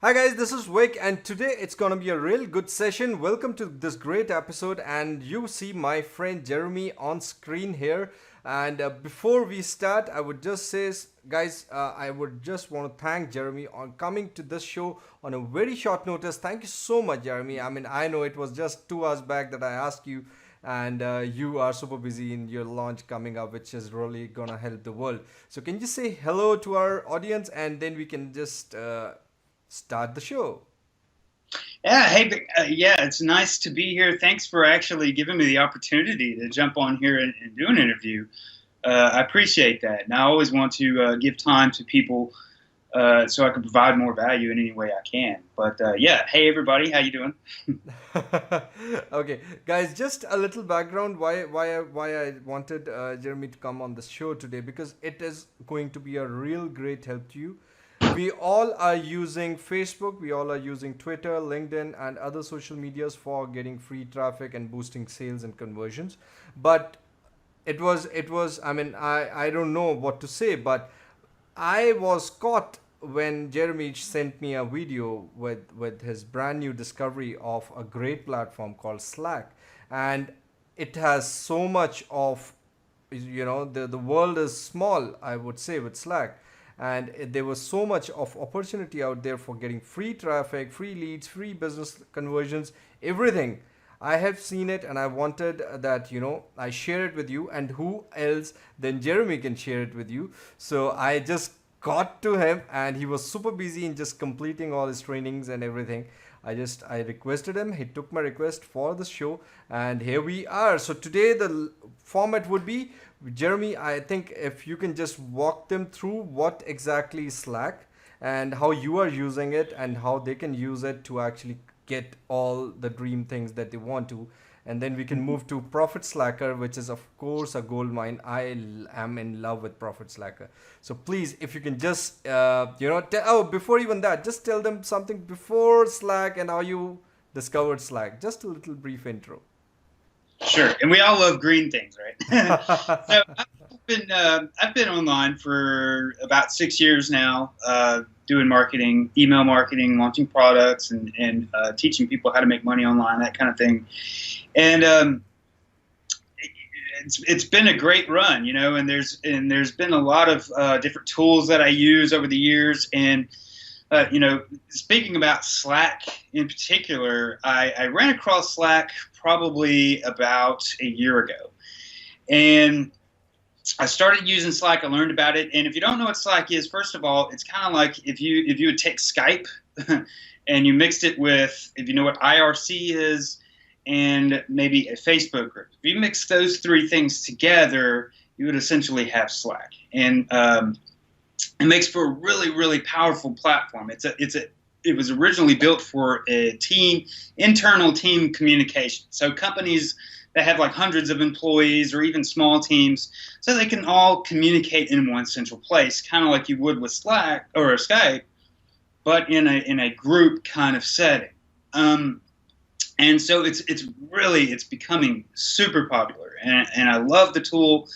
Hi guys, this is Vic, and today it's gonna be a real good session. Welcome to this great episode, and you see my friend Jeremy on screen here. And before we start, I would just say, guys, I would just want to thank Jeremy on coming to this show on a very short notice. Thank you so much, Jeremy. I mean, I know it was just 2 hours back that I asked you, and you are super busy in your launch coming up, which is really gonna help the world. So, can you say hello to our audience, and then we can just start the show. Yeah, hey, yeah, it's nice to be here. Thanks for actually giving me the opportunity to jump on here and do an interview. I appreciate that, and I always want to give time to people so I can provide more value in any way I can. But yeah, hey everybody, how you doing? Okay, guys, just a little background why I wanted Jeremy to come on the show today, because it is going to be a real great help to you. We all are using Facebook, we all are using Twitter, LinkedIn, and other social medias for getting free traffic and boosting sales and conversions. But it was I mean, I don't know what to say, but I was caught when Jeremy sent me a video with his brand new discovery of a great platform called Slack. And it has so much of, the world is small, I would say, with Slack. And there was so much of opportunity out there for getting free traffic, free leads, free business conversions, everything. I have seen it, and I wanted that, I share it with you, and who else than Jeremy can share it with you. So I just got to him, and he was super busy in just completing all his trainings and everything. I requested him, he took my request for the show, and here we are. So today the format would be, Jeremy, I think if you can just walk them through what exactly is Slack and how you are using it and how they can use it to actually get all the dream things that they want to. And then we can move to Profit Slacker, which is, of course, a gold mine. Am in love with Profit Slacker. So please, if you can just, before even that, just tell them something before Slack and how you discovered Slack. Just a little brief intro. Sure, and we all love green things, right? So I've been online for about 6 years now, doing marketing, email marketing, launching products, and teaching people how to make money online, that kind of thing. And it's been a great run, and there's been a lot of different tools that I use over the years. And speaking about Slack in particular, I ran across Slack probably about a year ago, and I started using Slack. I learned about it, and if you don't know what Slack is, first of all, it's kind of like if you would take Skype and you mixed it with, if you know what IRC is, and maybe a Facebook group. If you mix those three things together, you would essentially have Slack, and it makes for a really, really powerful platform. It was originally built for a internal team communication. So companies that have like hundreds of employees or even small teams, so they can all communicate in one central place, kind of like you would with Slack or Skype, but in a group kind of setting. And so it's becoming super popular, and I love the tool.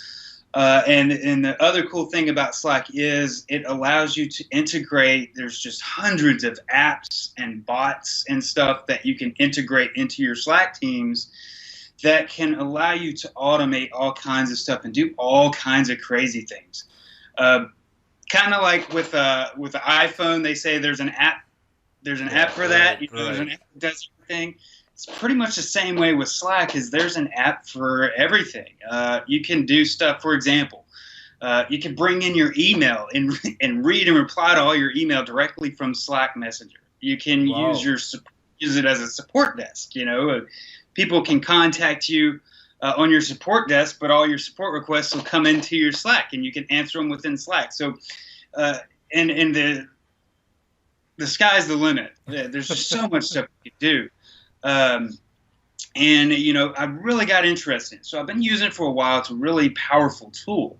And the other cool thing about Slack is it allows you to integrate. There's just hundreds of apps and bots and stuff that you can integrate into your Slack teams that can allow you to automate all kinds of stuff and do all kinds of crazy things. Kind of like with the iPhone, they say there's an app for that. There's an app that does everything. It's pretty much the same way with Slack. Is there's an app for everything. You can do stuff. For example, you can bring in your email and read and reply to all your email directly from Slack Messenger. You can use it as a support desk. People can contact you on your support desk, but all your support requests will come into your Slack, and you can answer them within Slack. So, and the sky's the limit. There's just so much stuff you can do. And I really got interested in it. So I've been using it for a while. It's a really powerful tool.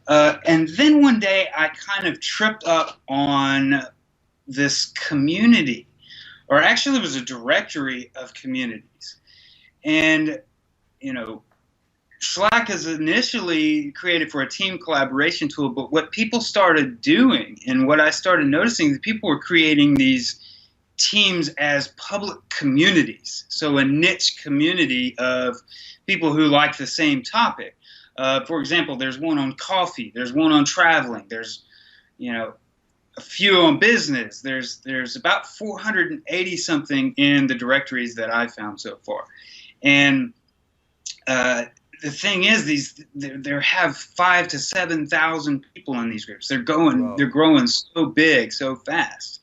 And then one day I kind of tripped up on this community, or actually it was a directory of communities. And, Slack is initially created for a team collaboration tool, but what people started doing and what I started noticing, that people were creating these teams as public communities. So a niche community of people who like the same topic. For example, there's one on coffee. There's one on traveling. There's, you know, a few on business. There's about 480 something in the directories that I found so far. And the thing is, there have 5,000 to 7,000 people in these groups. They're Wow. growing so big, so fast.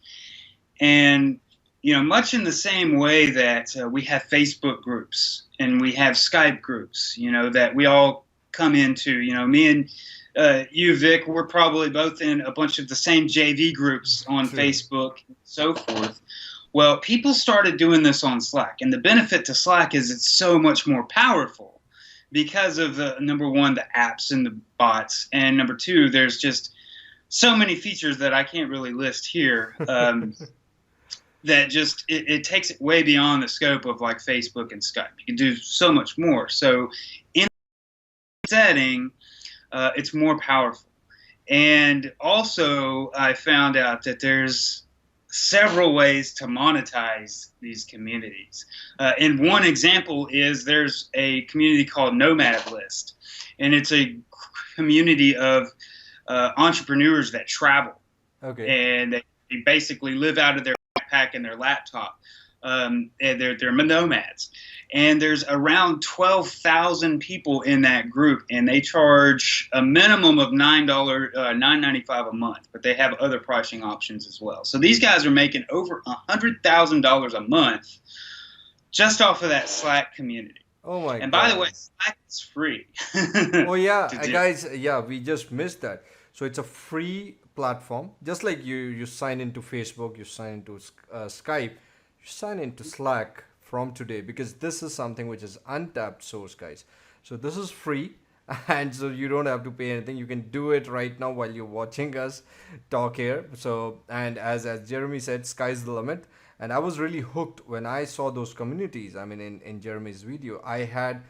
And much in the same way that we have Facebook groups and we have Skype groups, that we all come into. Me and you, Vic, we're probably both in a bunch of the same JV groups on True. Facebook and so forth. Well, people started doing this on Slack, and the benefit to Slack is it's so much more powerful because of the number one, the apps and the bots, and number two, there's just so many features that I can't really list here. That just it takes it way beyond the scope of like Facebook and Skype. You can do so much more. So in setting, it's more powerful. And also, I found out that there's several ways to monetize these communities. And one example is there's a community called Nomad List, and it's a community of entrepreneurs that travel, Okay. and they basically live out of their backpack and their laptop. And they're nomads, and there's around 12,000 people in that group, and they charge a minimum of $9.95 a month, but they have other pricing options as well. So these guys are making over $100,000 a month just off of that Slack community. Oh my And by the way, God. Slack is free Oh yeah, to do. guys. Yeah, we just missed that. So it's a free platform, just like you sign into Facebook, you sign into Skype, you sign into Slack from today because this is something which is untapped source, guys. So this is free, and so you don't have to pay anything. You can do it right now while you're watching us talk here. So and as Jeremy said, sky's the limit. And I was really hooked when I saw those communities. I mean, in Jeremy's video, I had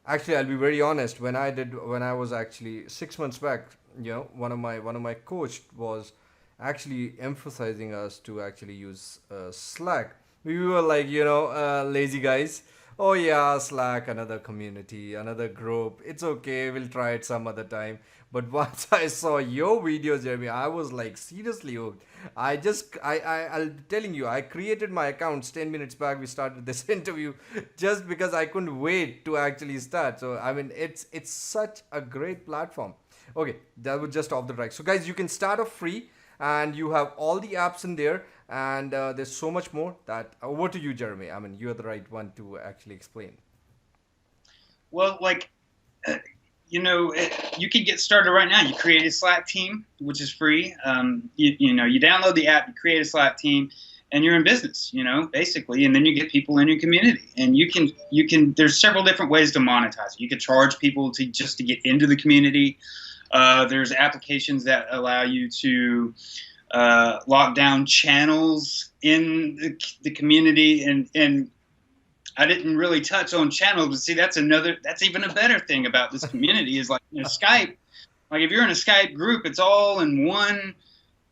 actually, I'll be very honest. When I was actually 6 months back, one of my coach was actually emphasizing us to actually use Slack. We were like, lazy guys. Oh yeah, Slack, another community, another group. It's okay. We'll try it some other time. But once I saw your videos, Jeremy, I was like seriously hooked. I'm telling you, I created my accounts 10 minutes back. We started this interview just because I couldn't wait to actually start. So, I mean, it's such a great platform. Okay, that was just off the track. So, guys, you can start off free and you have all the apps in there. And there's so much more that over to you, Jeremy. I mean, you're the right one to actually explain. Well, like, you can get started right now. You create a Slack team, which is free. You download the app, you create a Slack team, and you're in business, basically. And then you get people in your community. And there's several different ways to monetize it. You can charge people just to get into the community. There's applications that allow you to lock down channels in the community, and I didn't really touch on channels, but see, that's even a better thing about this community is like Skype. Like if you're in a Skype group, it's all in one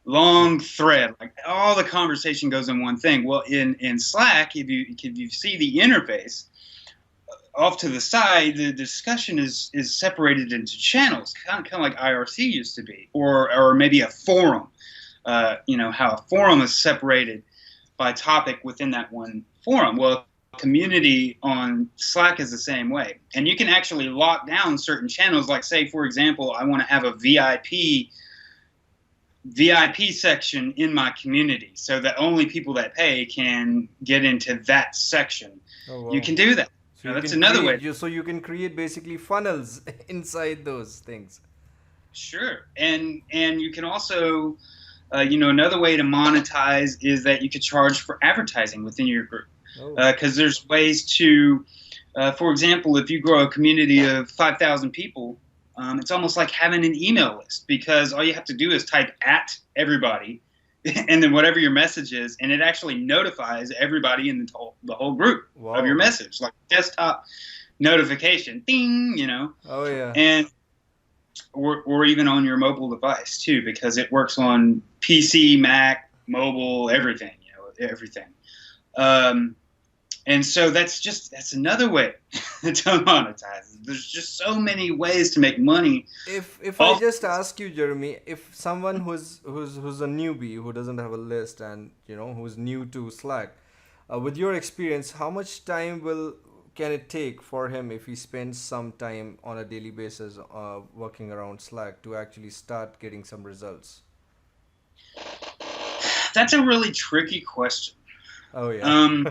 long thread. Like all the conversation goes in one thing. Well, in Slack, if you see the interface off to the side, the discussion is separated into channels, kind of like IRC used to be, or maybe a forum. How a forum is separated by topic within that one forum. Well, community on Slack is the same way. And you can actually lock down certain channels. Like say, for example, I want to have a VIP section in my community so that only people that pay can get into that section. Oh, wow. You can do that. So you That's can another create, way. so you can create basically funnels inside those things. Sure. And you can also another way to monetize is that you could charge for advertising within your group. Oh, Because there's ways to, for example, if you grow a community of 5,000 people, it's almost like having an email list because all you have to do is type at everybody and then whatever your message is, and it actually notifies everybody in the whole group of your wow. message, like desktop notification, ding, Oh yeah. and or even on your mobile device too, because it works on PC, Mac, mobile, everything. everything. Um, and so that's another way to monetize. There's just so many ways to make money. If I All just ask you, Jeremy, if someone who's a newbie who doesn't have a list and who's new to Slack, with your experience, how much time will can it take for him if he spends some time on a daily basis working around Slack to actually start getting some results? That's a really tricky question. Oh yeah. Um,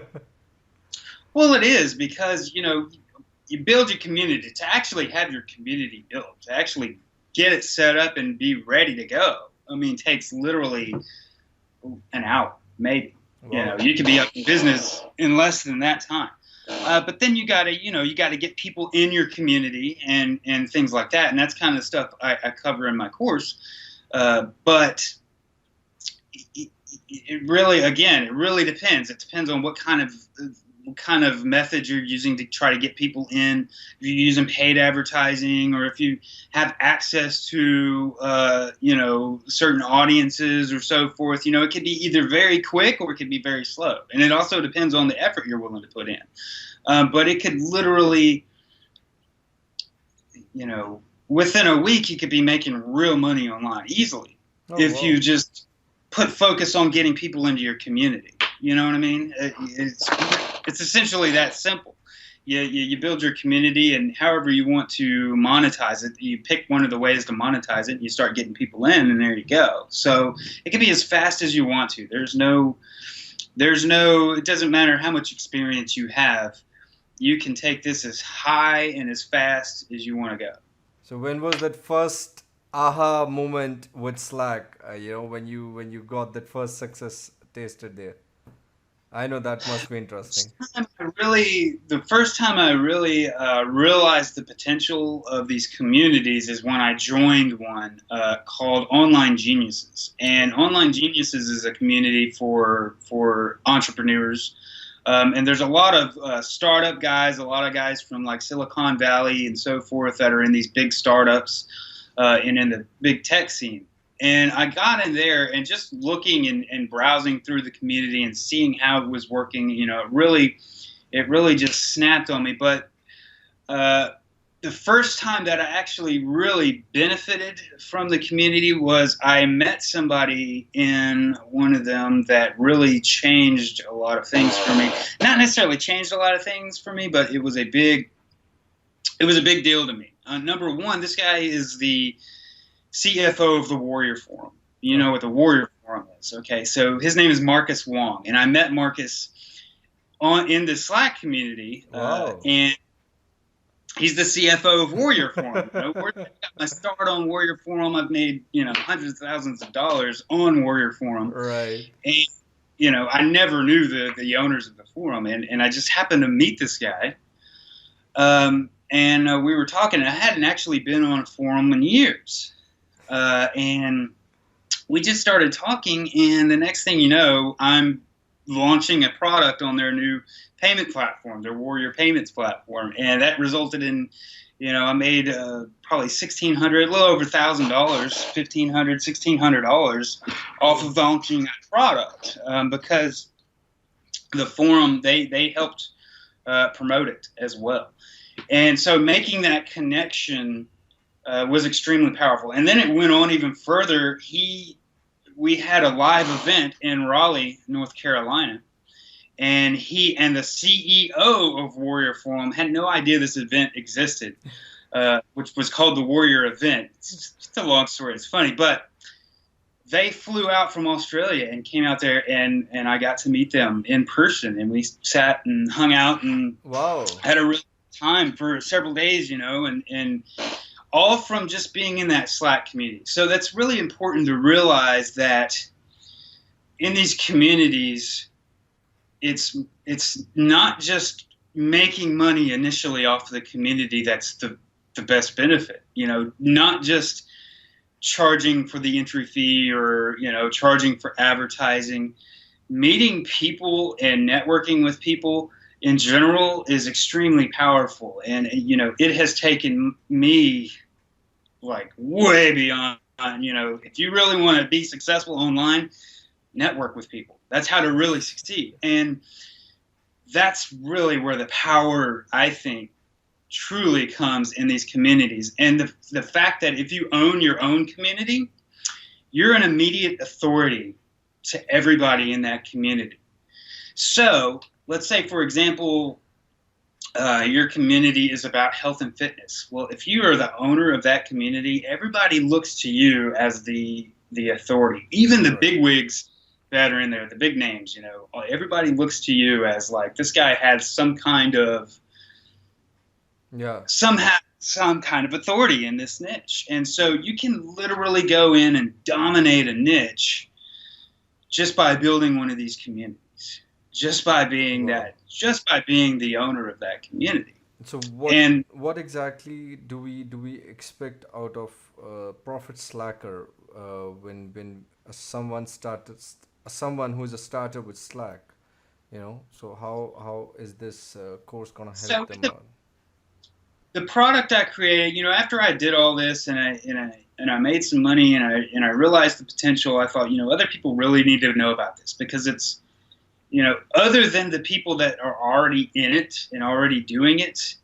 well, it is because you build your community to actually have your community built, to actually get it set up and be ready to go. I mean, takes literally an hour, maybe. Wow. You could be up in business in less than that time. But then you gotta get people in your community and things like that, and that's kind of stuff I cover in my course. But it really, again, it really depends. It depends on what kind of method you're using to try to get people in. If you're using paid advertising, or if you have access to certain audiences or so forth. It could be either very quick or it could be very slow, and it also depends on the effort you're willing to put in. But it could literally, within a week, you could be making real money online easily if wow. you just put focus on getting people into your community. You know what I mean? It's essentially that simple. You build your community, and however you want to monetize it, you pick one of the ways to monetize it, and you start getting people in, and there you go. So it can be as fast as you want to. It doesn't matter how much experience you have. You can take this as high and as fast as you want to go. So when was that first aha moment with Slack? When you got that first success tasted there. I know that must be interesting. The first time I really realized the potential of these communities is when I joined one called Online Geniuses. And Online Geniuses is a community for entrepreneurs. And there's a lot of startup guys, a lot of guys from like Silicon Valley and so forth that are in these big startups and in the big tech scene. And I got in there and just looking and browsing through the community and seeing how it was working, it really just snapped on me. But the first time that I actually really benefited from the community was I met somebody in one of them that really changed a lot of things for me. Not necessarily changed a lot of things for me, but it was a big deal to me. Number one, this guy is the CFO of the Warrior Forum. You know what the Warrior Forum is, okay? So his name is Marcus Wong, and I met Marcus in the Slack community, and he's the CFO of Warrior Forum. I got my start on Warrior Forum. I've made hundreds of thousands of dollars on Warrior Forum, right? And I never knew the owners of the forum, and I just happened to meet this guy. And we were talking. I hadn't actually been on a forum in years. And we just started talking, and the next thing you know, I'm launching a product on their new payment platform, their Warrior Payments platform, and that resulted in, I made probably $1,600, a little over $1,000, $1,500, $1,600 off of launching that product because the forum they helped promote it as well, and so making that connection was extremely powerful. And then it went on even further. We had a live event in Raleigh, North Carolina, and he and the CEO of Warrior Forum had no idea this event existed, which was called the Warrior Event. It's a long story. It's funny, but they flew out from Australia and came out there, and I got to meet them in person, and we sat and hung out and had a real time for several days, and all from just being in that Slack community. So that's really important to realize that in these communities, it's not just making money initially off of the community that's the best benefit. Not just charging for the entry fee or charging for advertising. Meeting people and networking with people in general is extremely powerful, and it has taken me like way beyond. If you really want to be successful online, network with people. That's how to really succeed. And that's really where the power, I think, truly comes in these communities. And the fact that if you own your own community, you're an immediate authority to everybody in that community. So let's say, for example, your community is about health and fitness. Well, if you are the owner of that community, everybody looks to you as the authority. Even the bigwigs that are in there, the big names, everybody looks to you as like, this guy has some kind of some kind of authority in this niche. And so you can literally go in and dominate a niche just by building one of these communities, just by being the owner of that community. So what exactly do we expect out of Profit Slacker when someone who is a starter with Slack, So how is this course gonna help So them out? the product I created, after I did all this and I made some money and I realized the potential, I thought, other people really need to know about this, because it's, other than the people that are already in it and already doing it,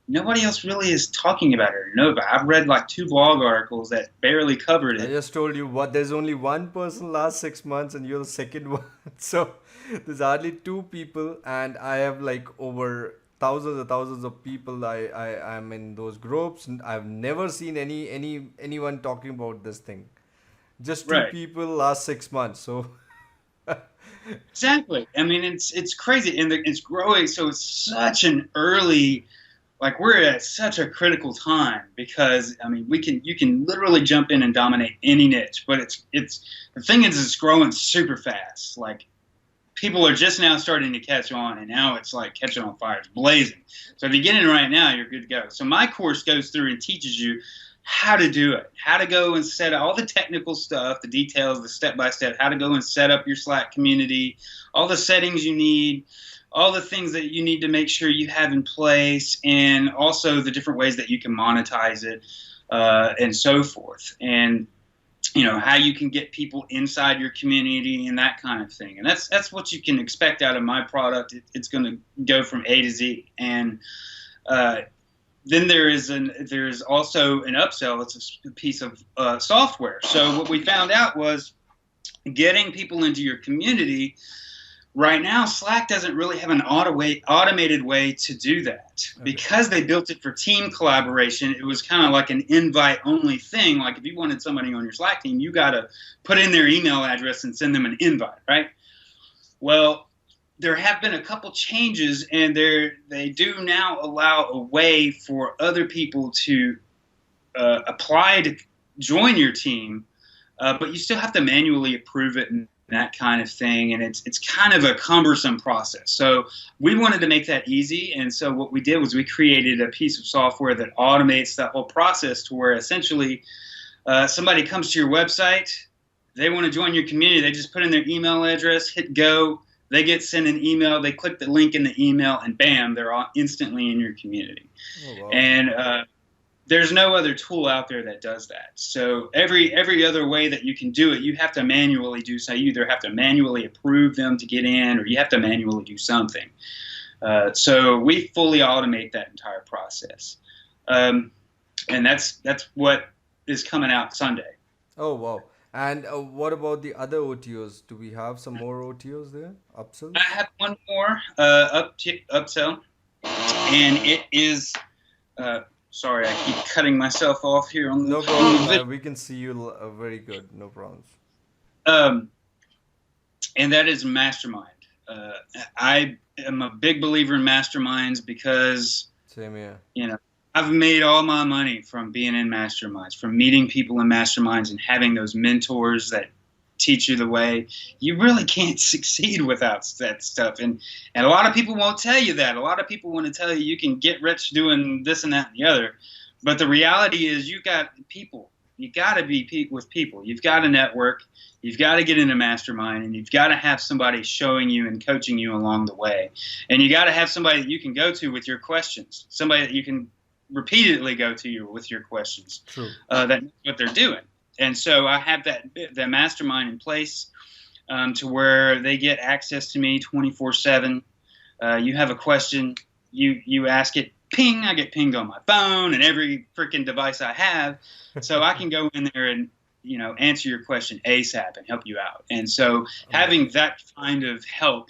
nobody else really is talking about it or know about it. I've read like 2 blog articles that barely covered I it. just told you what there's only one person last 6 months and you're the second one. So there's hardly two people and I have like over thousands of people I'm in those groups and I've never seen anyone talking about this thing. Just two Right. people last 6 months. So Exactly. I mean, it's crazy, and it's growing. So it's such an early, like we're at such a critical time, because I mean, you can literally jump in and dominate any niche, but it's the thing is it's growing super fast. Like people are just now starting to catch on, and now it's like catching on fire. It's blazing. So if you get in right now, you're good to go. So my course goes through and teaches you how to do it, how to go and set up all the technical stuff, the details, the step-by-step, how to go and set up your Slack community, all the settings you need, all the things that you need to make sure you have in place, and also the different ways that you can monetize it, and so forth. And how you can get people inside your community and that kind of thing. And that's what you can expect out of my product. It's going to go from A to Z. And then there's also an upsell. It's a piece of software. So what we found out was getting people into your community. Right now, Slack doesn't really have an automated way to do that. okay. Because they built it for team collaboration. It was kind of like an invite-only thing. Like if you wanted somebody on your Slack team, you got to put in their email address and send them an invite, right? Well, there have been a couple changes, and they do now allow a way for other people to apply to join your team, but you still have to manually approve it and that kind of thing, and it's kind of a cumbersome process. So we wanted to make that easy, and so what we did was we created a piece of software that automates that whole process to where essentially somebody comes to your website, they want to join your community, they just put in their email address, hit go, they get sent an email, they click the link in the email, and bam, they're all instantly in your community. Oh, wow. And there's no other tool out there that does that. So every other way that you can do it, you have to manually do. So you either have to manually approve them to get in, or you have to manually do something. So we fully automate that entire process. And that's what is coming out Sunday. Oh, wow. And what about the other OTOs? Do we have some more OTOs there? I Upsells? have one more upsell, and it is. Sorry, I keep cutting myself off here on the, No on the problem. video. We can see you very good. No problems. And that is mastermind. I am a big believer in masterminds because Same here. I've made all my money from being in masterminds, from meeting people in masterminds and having those mentors that teach you the way. You really can't succeed without that stuff. And a lot of people won't tell you that. A lot of people want to tell you can get rich doing this and that and the other. But the reality is you got people. You got to be with people. You've got to network. You've got to get into mastermind, and you've got to have somebody showing you and coaching you along the way. And you got to have somebody that you can go to with your questions, somebody that you can repeatedly go to you with your questions. True. That knows what they're doing. And so I have that mastermind in place. to where they get access to me 24/7. You have a question, you ask it, ping, I get pinged on my phone and every freaking device I have, so I can go in there and answer your question ASAP and help you out. And so having Amazing. that kind of help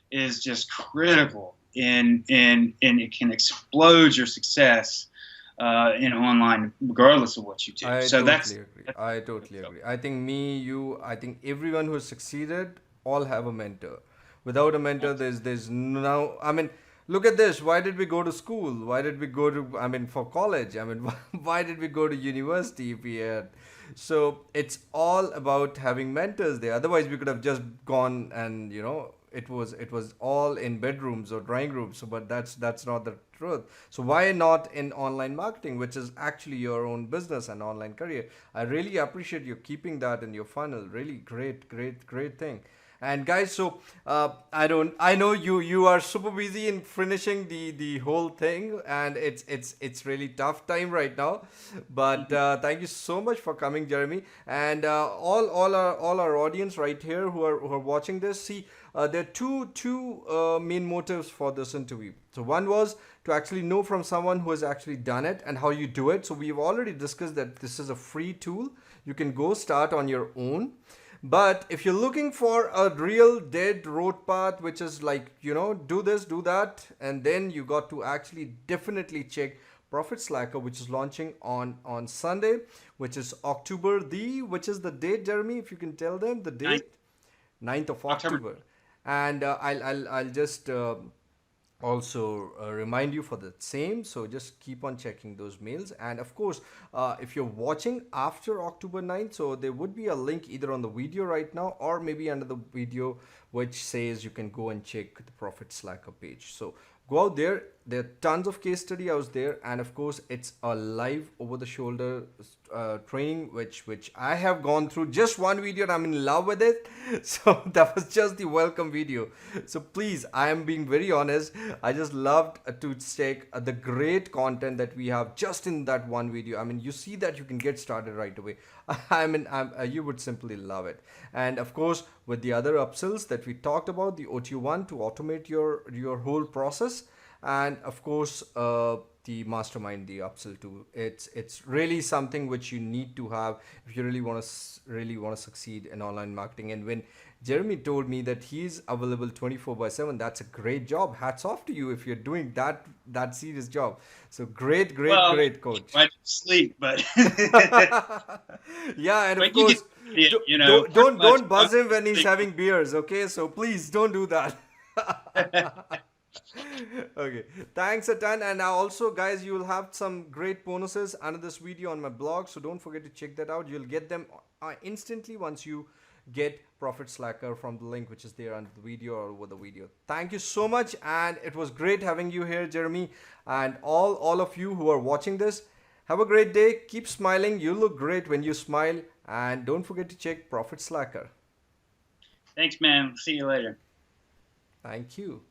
is just critical and it can explode your success in online regardless of what you do. I So totally that's, agree. that's I totally agree. I think me, you, I think everyone who has succeeded all have a mentor. Without a mentor, there's no. I mean, look at this. Why did we go to school? Why did we go to? I mean, for college. I mean, why did we go to university if we had? So it's all about having mentors there. Otherwise, we could have just gone and it was all in bedrooms or drawing rooms. So, but that's not the truth. So why not in online marketing, which is actually your own business and online career? I really appreciate you keeping that in your funnel. Really great, great, great thing. And guys, so I know you are super busy in finishing the whole thing, and it's really tough time right now. But thank you so much for coming, Jeremy, and all our audience right here who are watching this. See, there are two main motives for this interview. So one was to actually know from someone who has actually done it and how you do it. So we've already discussed that this is a free tool. You can go start on your own. But if you're looking for a real dead road path, which is like, do this, do that, and then you got to actually definitely check Profit Slacker, which is launching on Sunday, which is which is the date, Jeremy, if you can tell them the ninth, date, 9th of October. October. And I'll just also remind you for the same, so just keep on checking those mails. And of course, if you're watching after October 9th, so there would be a link either on the video right now or maybe under the video which says you can go and check the Profit Slacker page. So go out there. There are tons of case study out there, and of course it's a live over the shoulder training which I have gone through just one video and I'm in love with it. So that was just the welcome video. So please, I am being very honest, I just loved to check the great content that we have just in that one video. I mean, you see that you can get started right away. You would simply love it. And of course, with the other upsells that we talked about, the OT1 to automate your whole process, and of course the mastermind, the upsell too. It's really something which you need to have if you really want to succeed in online marketing. And when Jeremy told me that he's available 24/7, that's a great job. Hats off to you if you're doing that serious job. So great, great, Well, great, coach. I do sleep, but Yeah, and of but you get course, it, pretty don't much. don't buzz him when he's having beers. Okay, so please don't do that. Okay, thanks a ton. And now also, guys, you will have some great bonuses under this video on my blog, so don't forget to check that out. You'll get them instantly once you get Profit Slacker from the link which is there under the video or over the video. Thank you so much, and it was great having you here, Jeremy, and all of you who are watching this. Have a great day. Keep smiling. You look great when you smile, and don't forget to check Profit Slacker. Thanks, man. See you later. Thank you.